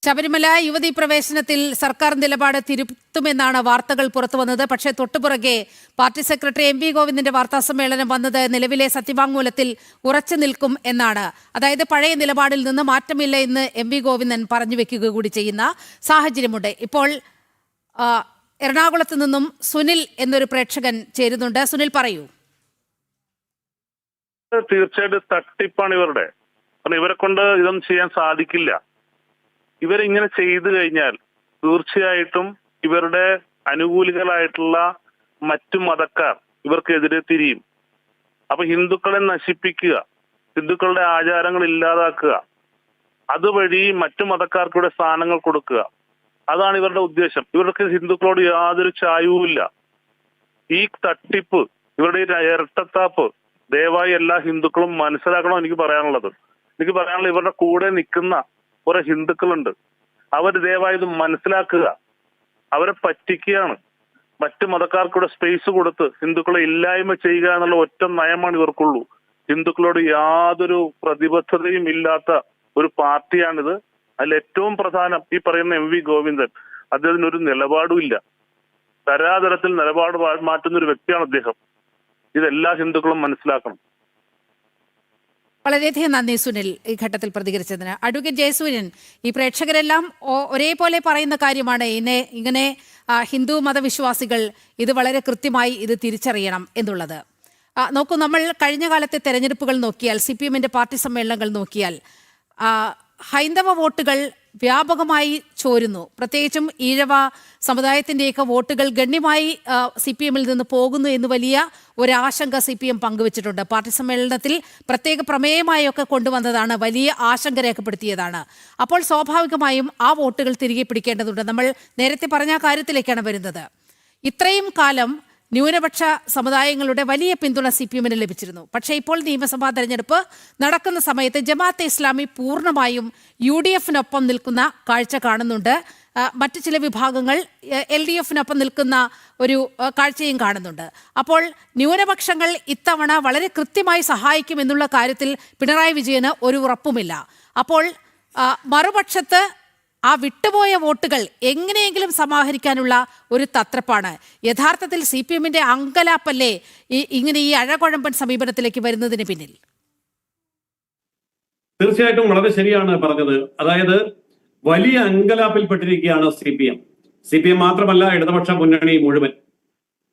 ശബരിമല യുവതീ പ്രവേശനത്തിൽ സർക്കാർ നിലപാട് തിരുത്തുമെന്നാണ് വാർത്തകൾ പുറത്തുവന്നത്. പക്ഷേ തൊട്ടുപുറകെ പാർട്ടി സെക്രട്ടറി എം.വി. ഗോവിന്ദന്റെ വാർത്താസമ്മേളനം വന്നത് നിലവിലെ സത്യവാങ്മൂലത്തിൽ ഉറച്ചു നിൽക്കും എന്നാണ്. അതായത് പഴയ നിലപാടിൽ നിന്ന് മാറ്റമില്ല എന്ന് എം.വി. ഗോവിന്ദൻ പറഞ്ഞു വെക്കുക കൂടി ചെയ്യുന്ന സാഹചര്യമുണ്ട്. ഇപ്പോൾ എറണാകുളത്ത് നിന്നും സുനിൽ എന്നൊരു പ്രേക്ഷകൻ ചേരുന്നുണ്ട്. സുനിൽ, പറയൂ. തീർച്ചയായിട്ടും തട്ടിപ്പാണ് ഇവരുടെ. ഇവരെ കൊണ്ട് ഇതൊന്നും ചെയ്യാൻ സാധിക്കില്ല. ഇവരിങ്ങനെ ചെയ്തു കഴിഞ്ഞാൽ തീർച്ചയായിട്ടും ഇവരുടെ അനുകൂലികളായിട്ടുള്ള മറ്റു മതക്കാർ ഇവർക്കെതിരെ തിരിയും. അപ്പൊ ഹിന്ദുക്കളെ നശിപ്പിക്കുക, ഹിന്ദുക്കളുടെ ആചാരങ്ങൾ ഇല്ലാതാക്കുക, അതുവഴി മറ്റു മതക്കാർക്കൂടെ സ്ഥാനങ്ങൾ കൊടുക്കുക, അതാണ് ഇവരുടെ ഉദ്ദേശം. ഇവർക്ക് ഹിന്ദുക്കളോട് യാതൊരു ചായവുമില്ല. ഈ തട്ടിപ്പ്, ഇവരുടെ ഇരട്ടത്താപ്പ് ദയവായി എല്ലാ ഹിന്ദുക്കളും മനസ്സിലാക്കണം. എനിക്ക് പറയാനുള്ളത് ഇവരുടെ കൂടെ നിൽക്കുന്ന കുറെ ഹിന്ദുക്കളുണ്ട്. അവർ ദയവായി ഇത് മനസ്സിലാക്കുക. അവരെ പറ്റിക്കുകയാണ്. മറ്റു മതക്കാർക്കൂടെ സ്പേസ് കൊടുത്ത് ഹിന്ദുക്കളെ ഇല്ലായ്മ ചെയ്യുക എന്നുള്ള ഒറ്റ നയമാണ് ഇവർക്കുള്ളൂ. ഹിന്ദുക്കളോട് യാതൊരു പ്രതിബദ്ധതയും ഇല്ലാത്ത ഒരു പാർട്ടിയാണിത്. അതിൽ ഏറ്റവും പ്രധാനം ഈ പറയുന്ന എം.വി. ഗോവിന്ദൻ. അദ്ദേഹത്തിനൊരു നിലപാടുമില്ല. തരാതരത്തിൽ നിലപാട് മാറ്റുന്ന ഒരു വ്യക്തിയാണ് അദ്ദേഹം. ഇതെല്ലാ ഹിന്ദുക്കളും മനസ്സിലാക്കണം. വളരെയധികം നന്ദി സുനിൽ ഈ ഘട്ടത്തിൽ പ്രതികരിച്ചതിന്. അഡ്വക്കേറ്റ് ജയസൂര്യൻ, ഈ പ്രേക്ഷകരെല്ലാം ഒരേപോലെ പറയുന്ന കാര്യമാണ് ഇങ്ങനെ ഹിന്ദു മതവിശ്വാസികൾ ഇത് വളരെ കൃത്യമായി ഇത് തിരിച്ചറിയണം എന്നുള്ളത്. നോക്കൂ, നമ്മൾ കഴിഞ്ഞ കാലത്തെ തെരഞ്ഞെടുപ്പുകൾ നോക്കിയാൽ, CPM-ന്റെ പാർട്ടി സമ്മേളനങ്ങൾ നോക്കിയാൽ ഹൈന്ദവ വോട്ടുകൾ വ്യാപകമായി ചോരുന്നു. പ്രത്യേകിച്ചും ഈഴവ സമുദായത്തിൻ്റെയൊക്കെ വോട്ടുകൾ ഗണ്യമായി CPM-ൽ നിന്ന് പോകുന്നു എന്ന് വലിയ ഒരാശങ്ക CPM പങ്കുവച്ചിട്ടുണ്ട്. പാർട്ടി സമ്മേളനത്തിൽ പ്രത്യേക പ്രമേയമായൊക്കെ കൊണ്ടുവന്നതാണ്, വലിയ ആശങ്ക രേഖപ്പെടുത്തിയതാണ്. അപ്പോൾ സ്വാഭാവികമായും ആ വോട്ടുകൾ തിരികെ പിടിക്കേണ്ടതുണ്ട്. നമ്മൾ നേരത്തെ പറഞ്ഞ കാര്യത്തിലേക്കാണ് വരുന്നത്. ഇത്രയും കാലം ന്യൂനപക്ഷ സമുദായങ്ങളുടെ വലിയ പിന്തുണ CPM-ന് ലഭിച്ചിരുന്നു. പക്ഷേ ഇപ്പോൾ നിയമസഭാ തെരഞ്ഞെടുപ്പ് നടക്കുന്ന സമയത്ത് ജമാഅത്തെ ഇസ്ലാമി പൂർണ്ണമായും UDF-നൊപ്പം നിൽക്കുന്ന കാഴ്ച കാണുന്നുണ്ട്. മറ്റു ചില വിഭാഗങ്ങൾ LDF-നൊപ്പം നിൽക്കുന്ന ഒരു കാഴ്ചയും കാണുന്നുണ്ട്. അപ്പോൾ ന്യൂനപക്ഷങ്ങൾ ഇത്തവണ വളരെ കൃത്യമായി സഹായിക്കുമെന്നുള്ള കാര്യത്തിൽ പിണറായി വിജയന് ഒരു ഉറപ്പുമില്ല. അപ്പോൾ മറുപക്ഷത്ത് ആ വിട്ടുപോയ വോട്ടുകൾ എങ്ങനെയെങ്കിലും സമാഹരിക്കാനുള്ള ഒരു തത്രപ്പാണ്. യഥാർത്ഥത്തിൽ CPM-ന്റെ അങ്കലാപ്പല്ലേ ഇങ്ങനെ ഈ അഴകുഴമ്പൻ സമീപനത്തിലേക്ക് വരുന്നതിന് പിന്നിൽ? തീർച്ചയായിട്ടും വളരെ ശരിയാണ് പറഞ്ഞത്. അതായത് വലിയ അങ്കലാപ്പിൽപ്പെട്ടിരിക്കുകയാണ് CPM മാത്രമല്ല, ഇടതുപക്ഷ മുന്നണി മുഴുവൻ.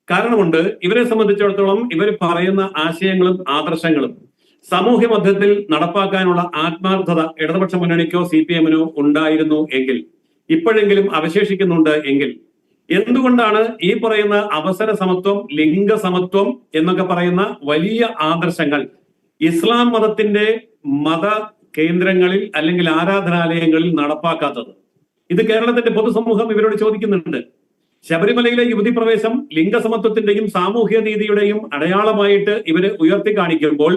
കാരണമുണ്ട്. ഇവരെ സംബന്ധിച്ചിടത്തോളം ഇവർ പറയുന്ന ആശയങ്ങളും ആദർശങ്ങളും സാമൂഹ്യ മധ്യത്തിൽ നടപ്പാക്കാനുള്ള ആത്മാർത്ഥത ഇടതുപക്ഷ മുന്നണിക്കോ CPM-നോ ഉണ്ടായിരുന്നു എങ്കിൽ, ഇപ്പോഴെങ്കിലും അവശേഷിക്കുന്നുണ്ട് എങ്കിൽ, എന്തുകൊണ്ടാണ് ഈ പറയുന്ന അവസര സമത്വം, ലിംഗ സമത്വം എന്നൊക്കെ പറയുന്ന വലിയ ആദർശങ്ങൾ ഇസ്ലാം മതത്തിന്റെ മത കേന്ദ്രങ്ങളിൽ അല്ലെങ്കിൽ ആരാധനാലയങ്ങളിൽ നടപ്പാക്കാത്തത്? ഇത് കേരളത്തിന്റെ പൊതുസമൂഹം ഇവരോട് ചോദിക്കുന്നുണ്ട്. ശബരിമലയിലെ യുവതി പ്രവേശം ലിംഗസമത്വത്തിന്റെയും സാമൂഹ്യ നീതിയുടെയും അടയാളമായിട്ട് ഇവര് ഉയർത്തി കാണിക്കുമ്പോൾ,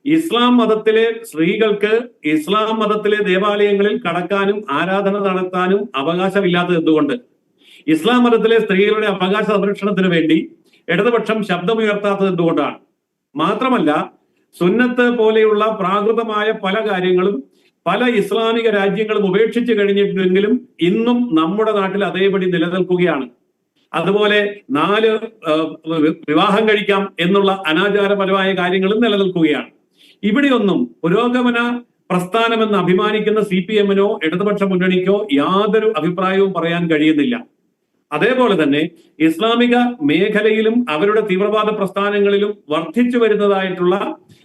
ഇസ്ലാം മതത്തിലെ സ്ത്രീകൾക്ക് ഇസ്ലാം മതത്തിലെ ദേവാലയങ്ങളിൽ കടക്കാനും ആരാധന നടത്താനും അവകാശമില്ലാത്തത് എന്തുകൊണ്ട്? ഇസ്ലാം മതത്തിലെ സ്ത്രീകളുടെ അവകാശ സംരക്ഷണത്തിന് വേണ്ടി ഇടതുപക്ഷം ശബ്ദമുയർത്താത്തത് എന്തുകൊണ്ടാണ്? മാത്രമല്ല, സുന്നത്ത് പോലെയുള്ള പ്രാകൃതമായ പല കാര്യങ്ങളും പല ഇസ്ലാമിക രാജ്യങ്ങളും ഉപേക്ഷിച്ചു കഴിഞ്ഞിട്ടുണ്ടെങ്കിലും ഇന്നും നമ്മുടെ നാട്ടിൽ അതേപടി നിലനിൽക്കുകയാണ്. അതുപോലെ 4 വിവാഹം കഴിക്കാം എന്നുള്ള അനാചാരപരമായ കാര്യങ്ങളും നിലനിൽക്കുകയാണ്. ഇവിടെയൊന്നും പുരോഗമന പ്രസ്ഥാനമെന്ന് അഭിമാനിക്കുന്ന CPM-നോ ഇടതുപക്ഷ മുന്നണിക്കോ യാതൊരു അഭിപ്രായവും പറയാൻ കഴിയുന്നില്ല. അതേപോലെ തന്നെ ഇസ്ലാമിക മേഖലയിലും അവരുടെ തീവ്രവാദ പ്രസ്ഥാനങ്ങളിലും വർദ്ധിച്ചു വരുന്നതായിട്ടുള്ള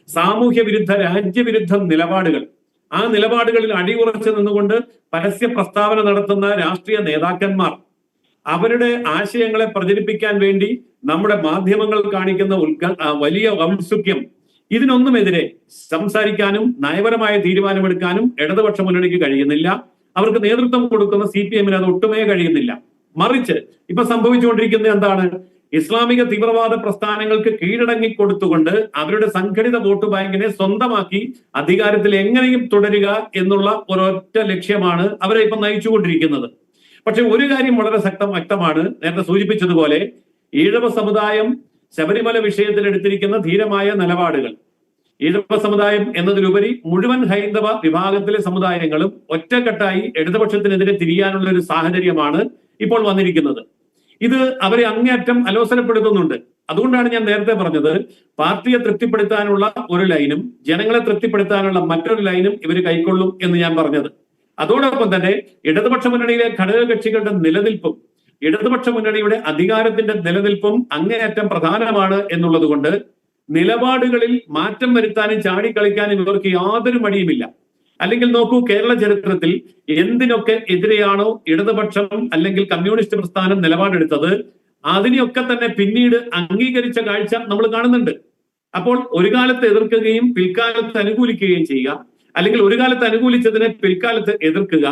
സാമൂഹ്യ വിരുദ്ധ, രാജ്യവിരുദ്ധ നിലപാടുകൾ, ആ നിലപാടുകളിൽ അടിയുറച്ചു നിന്നുകൊണ്ട് പരസ്യ പ്രസ്താവന നടത്തുന്ന രാഷ്ട്രീയ നേതാക്കന്മാർ അവരുടെ ആശയങ്ങളെ പ്രചരിപ്പിക്കാൻ വേണ്ടി നമ്മുടെ മാധ്യമങ്ങൾ കാണിക്കുന്ന വലിയ ഔത്സുക്യം, ഇതിനൊന്നുമെതിരെ സംസാരിക്കാനും നയപരമായ തീരുമാനമെടുക്കാനും ഇടതുപക്ഷ മുന്നണിക്ക് കഴിയുന്നില്ല. അവർക്ക് നേതൃത്വം കൊടുക്കുന്ന CPM-ന് അത് ഒട്ടുമേ കഴിയുന്നില്ല. മറിച്ച് ഇപ്പൊ സംഭവിച്ചുകൊണ്ടിരിക്കുന്നത് എന്താണ്? ഇസ്ലാമിക തീവ്രവാദ പ്രസ്ഥാനങ്ങൾക്ക് കീഴടങ്ങി കൊടുത്തുകൊണ്ട് അവരുടെ സംഘടിത വോട്ട് ബാങ്കിനെ സ്വന്തമാക്കി അധികാരത്തിൽ എങ്ങനെയും തുടരുക എന്നുള്ള ഒരൊറ്റ ലക്ഷ്യമാണ് അവരെ ഇപ്പൊ നയിച്ചുകൊണ്ടിരിക്കുന്നത്. പക്ഷെ ഒരു കാര്യം വളരെ വ്യക്തമാണ്. നേരത്തെ സൂചിപ്പിച്ചതുപോലെ ഈഴവ സമുദായം ശബരിമല വിഷയത്തിൽ എടുത്തിരിക്കുന്ന ധീരമായ നിലപാടുകൾ ഈഴവ സമുദായം എന്നതിലുപരി മുഴുവൻ ഹൈന്ദവ വിഭാഗത്തിലെ സമുദായങ്ങളും ഒറ്റക്കെട്ടായി ഇടതുപക്ഷത്തിനെതിരെ തിരിയാനുള്ള ഒരു സാഹചര്യമാണ് ഇപ്പോൾ വന്നിരിക്കുന്നത്. ഇത് അവരെ അങ്ങേയറ്റം അലോസരപ്പെടുത്തുന്നുണ്ട്. അതുകൊണ്ടാണ് ഞാൻ നേരത്തെ പറഞ്ഞത്, പാർട്ടിയെ തൃപ്തിപ്പെടുത്താനുള്ള ഒരു ലൈനും ജനങ്ങളെ തൃപ്തിപ്പെടുത്താനുള്ള മറ്റൊരു ലൈനും ഇവർ കൈക്കൊള്ളും എന്ന് ഞാൻ പറഞ്ഞത്. അതോടൊപ്പം തന്നെ ഇടതുപക്ഷ മുന്നണിയിലെ ഘടകകക്ഷികളുടെ നിലനിൽപ്പും ഇടതുപക്ഷ മുന്നണിയുടെ അധികാരത്തിന്റെ നിലനിൽപ്പും അങ്ങേയറ്റം പ്രധാനമാണ് എന്നുള്ളത് കൊണ്ട് നിലപാടുകളിൽ മാറ്റം വരുത്താനും ചാടിക്കളിക്കാനും ഇവർക്ക് യാതൊരു മടിയുമില്ല. അല്ലെങ്കിൽ നോക്കൂ, കേരള ചരിത്രത്തിൽ എന്തിനൊക്കെ എതിരെയാണോ ഇടതുപക്ഷം അല്ലെങ്കിൽ കമ്മ്യൂണിസ്റ്റ് പ്രസ്ഥാനം നിലപാടെടുത്തത് അതിനെയൊക്കെ തന്നെ പിന്നീട് അംഗീകരിച്ച കാഴ്ച നമ്മൾ കാണുന്നുണ്ട്. അപ്പോൾ ഒരു കാലത്ത് എതിർക്കുകയും പിൽക്കാലത്ത് അനുകൂലിക്കുകയും ചെയ്യുക, അല്ലെങ്കിൽ ഒരു കാലത്ത് അനുകൂലിച്ചതിനെ പിൽക്കാലത്ത് എതിർക്കുക,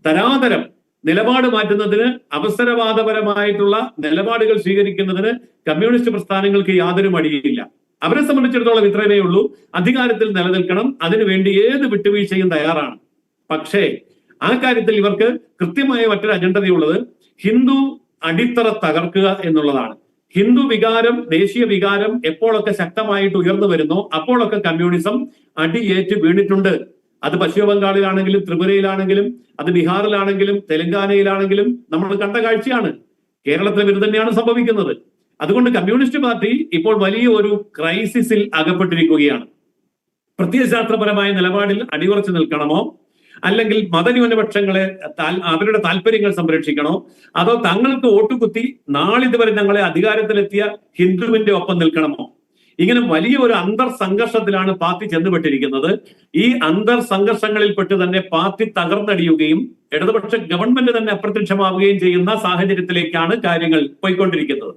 തരാതരം നിലപാട് മാറ്റുന്നതിന്, അവസരവാദപരമായിട്ടുള്ള നിലപാടുകൾ സ്വീകരിക്കുന്നതിന് കമ്മ്യൂണിസ്റ്റ് പ്രസ്ഥാനങ്ങൾക്ക് യാതൊരു മടിയില്ല. അവരെ സംബന്ധിച്ചിടത്തോളം ഇത്രയേ ഉള്ളൂ, അധികാരത്തിൽ നിലനിൽക്കണം, അതിനുവേണ്ടി ഏത് വിട്ടുവീഴ്ചയും തയ്യാറാണ്. പക്ഷേ ആ കാര്യത്തിൽ ഇവർക്ക് കൃത്യമായ മറ്റൊരു അജണ്ടതയുള്ളത് ഹിന്ദു അടിത്തറ തകർക്കുക എന്നുള്ളതാണ്. ഹിന്ദു വികാരം, ദേശീയ വികാരം എപ്പോഴൊക്കെ ശക്തമായിട്ട് ഉയർന്നു വരുന്നോ അപ്പോഴൊക്കെ കമ്മ്യൂണിസം അടിയേറ്റ് വീണിട്ടുണ്ട്. അത് പശ്ചിമ ബംഗാളിലാണെങ്കിലും ത്രിപുരയിലാണെങ്കിലും അത് ബീഹാറിലാണെങ്കിലും തെലങ്കാനയിലാണെങ്കിലും നമ്മൾ കണ്ട കാഴ്ചയാണ്. കേരളത്തിലും ഇത് തന്നെയാണ് സംഭവിക്കുന്നത്. അതുകൊണ്ട് കമ്മ്യൂണിസ്റ്റ് പാർട്ടി ഇപ്പോൾ വലിയ ഒരു ക്രൈസിസിൽ അകപ്പെട്ടിരിക്കുകയാണ്. പ്രത്യയശാസ്ത്രപരമായ നിലപാടിൽ അടിയുറച്ചു നിൽക്കണമോ, അല്ലെങ്കിൽ മതന്യൂനപക്ഷങ്ങളെ അവരുടെ താല്പര്യങ്ങൾ സംരക്ഷിക്കണോ, അതോ തങ്ങൾക്ക് വോട്ടുകുത്തി നാളിതുവരെ ഞങ്ങളെ അധികാരത്തിലെത്തിയ ഹിന്ദുവിന്റെ ഒപ്പം നിൽക്കണമോ? ഇങ്ങനെ വലിയ ഒരു അന്തർ സംഘർഷത്തിലാണ് പാർട്ടി ചെന്നുപെട്ടിരിക്കുന്നത്. ഈ അന്തർ സംഘർഷങ്ങളിൽപ്പെട്ട് തന്നെ പാർട്ടി തകർന്നടിയുകയും ഇടതുപക്ഷ ഗവൺമെന്റ് തന്നെ അപ്രത്യക്ഷമാവുകയും ചെയ്യുന്ന സാഹചര്യത്തിലേക്കാണ് കാര്യങ്ങൾ പോയിക്കൊണ്ടിരിക്കുന്നത്.